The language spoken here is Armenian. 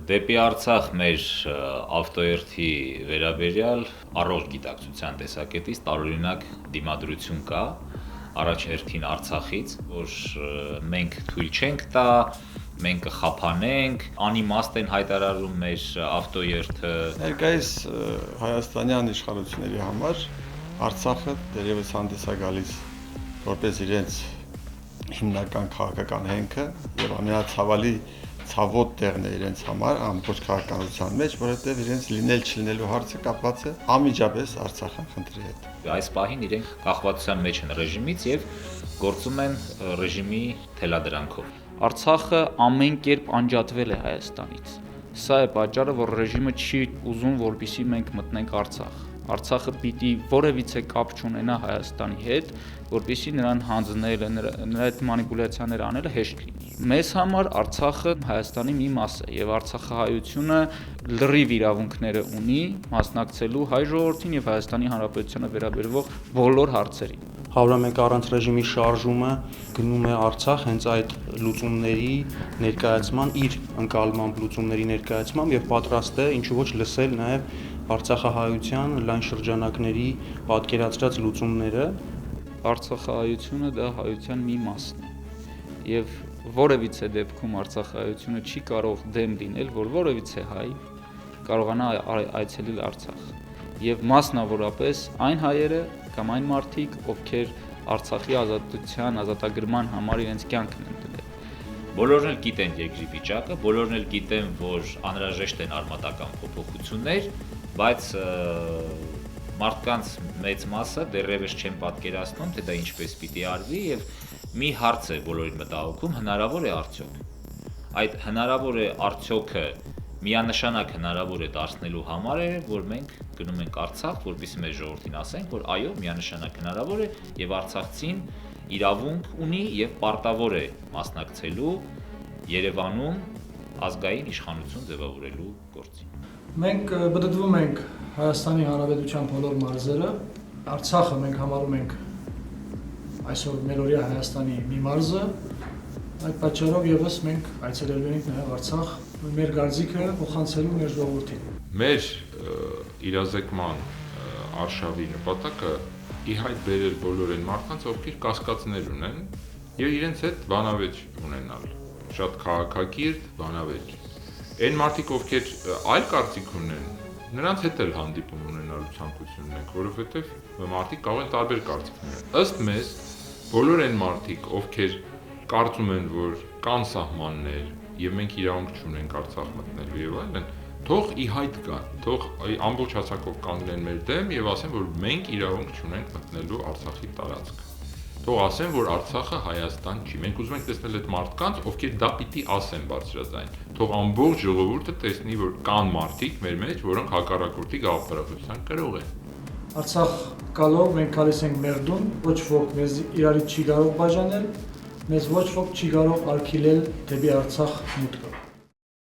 Դեպի Արցախ մեր ավտոերթի վերաբերյալ առողջ գիտակցության տեսակետից տարօրինակ դիմադրություն կա առաջ հերթին Արցախից, որ մենք թույլ չենք տա, մենք կխափանենք, անիմաստ են հայտարարում մեր ավտոերթը։ Ներկայիս հայաստանյան իշխանությունների համար Արցախը դերևս հանդես է գալիս որպես իրենց հիմնական քաղաքական հենքը եւ ամենացավալի ցավոտ տեղն է իրենց համար ամբողջ քաղաքականության մեջ, որովհետեւ իրենց լինել չլինելու հարցը կապված է անմիջապես Արցախյան խնդրի հետ։ Այս պահին իրենք կախվածության մեջ են ռեժիմից եւ գործում են ռեժիմի թելադրանքով։ Արցախը ամեն կերպ անջատվել է Հայաստանից։ Սա է պատճառը, որ ռեժիմը չի ուզում, որպեսզի մենք մտնենք Արցախ։ Արցախը պիտի որևիցե կապ չունենա Հայաստանի հետ, որպեսզի նրան հանձնելը, նրա այդ մանիպուլյացիաներ անելը հեշտ լինի։ Մեզ համար Արցախը Հայաստանի մի մաս է եւ արցախահայությունը լրիվ իրավունքները ունի մասնակցելու հայ ժողովրդին եւ Հայաստանի Հանրապետությանը վերաբերող բոլոր հարցերին։ 101 առանց ռեժիմի շարժումը գնում է Արցախ հենց այդ լուծումների ներկայացման, իր ընկալմամբ լուծումների ներկայացմամբ եւ պատրաստ է ինչու ոչ լսել նաեւ արցախահայության լայն շրջանակների պատկերացրած լուծումները։ Արցախահայությունը դա հայության մի մասն է եւ որևիցե դեպքում արցախահայությունը չի կարող դեմ լինել, որ որևիցե հայ կարողանա այցելել Արցախ եւ մասնավորապես այն հայերը կամ այն մարդիկ, ովքեր Արցախի ազատության, ազատագրման համար իրենց կյանքն են դրել։ Բոլորն էլ գիտեն երկրի վիճակը, բոլորն էլ գիտեն, որ անհրաժեշտ են արմատական փոփոխություններ, բայց մարդկանց մեծ մասը դեռևս չեն պատկերացնում, թե դա ինչպես պիտի արվի եւ մի հարց է բոլորին մտահոգում, հնարավոր է արդյոք։ Այդ հնարավոր է արդյոքը միանշանակ հնարավոր է դարձնելու համար է, որ մենք գնում ենք Արցախ, որպեսզի մեր ժողովրդին ասենք, որ այո, միանշանակ հնարավոր է եւ Արցախցին իրավունք ունի եւ պարտավոր է մասնակցելու Երևանում ազգային իշխանություն ձևավորելու գործին։ Մենք բդդվում ենք Հայաստանի Հանրապետության բոլոր մարզերը, Արցախը մենք համարում ենք այսօր մերօրյա Հայաստանի մի մարզը, այդ պատճառով եւս մենք այցելելու ենք նաեւ Արցախ, մեր գարձիկը փոխանցելու մեր ժողովրդին։ Մեր իրազեկման արշավի նպատակը ի հայտ բերել բոլոր այն մարդկանց, ովքեր կասկածներ ունեն եւ իրենց հետ բանավեճ ունենալ, շատ քաղաքակիրթ բանավեճ։ Այն մարդիկ, ովքեր այլ կարծիք ունեն, նրանց հետ էլ հանդիպում ունենալու ցանկություն ունենք, որովհետեւ մարդիկ կարող են տարբեր կարծիք ունենալ։ Ըստ մեզ, բոլոր այն մարդիկ, ովքեր կարծում են, որ կան սահմաններ եւ մենք իրավունք չունենք Արցախ մտնելու եւ այլն, թող ի հայտ գան, թող ամբողջ հասակով կանգնեն մեր դեմ եւ ասեն, որ մենք իրավունք չունենք մտնելու Արցախի տարածք։ Թող ասեն, որ Արցախը Հայաստան չի։ Մենք ուզում ենք տեսնել այդ մարդկանց, ովքեր դա պիտի ասեն բարձրաձայն։ Թող ամբողջ ժողովուրդը տեսնի, որ կան մարդիկ մեր մեջ, որոնք հակառակորդի գաղափարախոսության կրող են։ Արցախ գալով մենք գալիս ենք մերդուն, ոչ ոք մեզ իրարից չի կարող բաժանել, մեզ ոչ ոք չի կարող արգելել դեպի Արցախ մուտքը։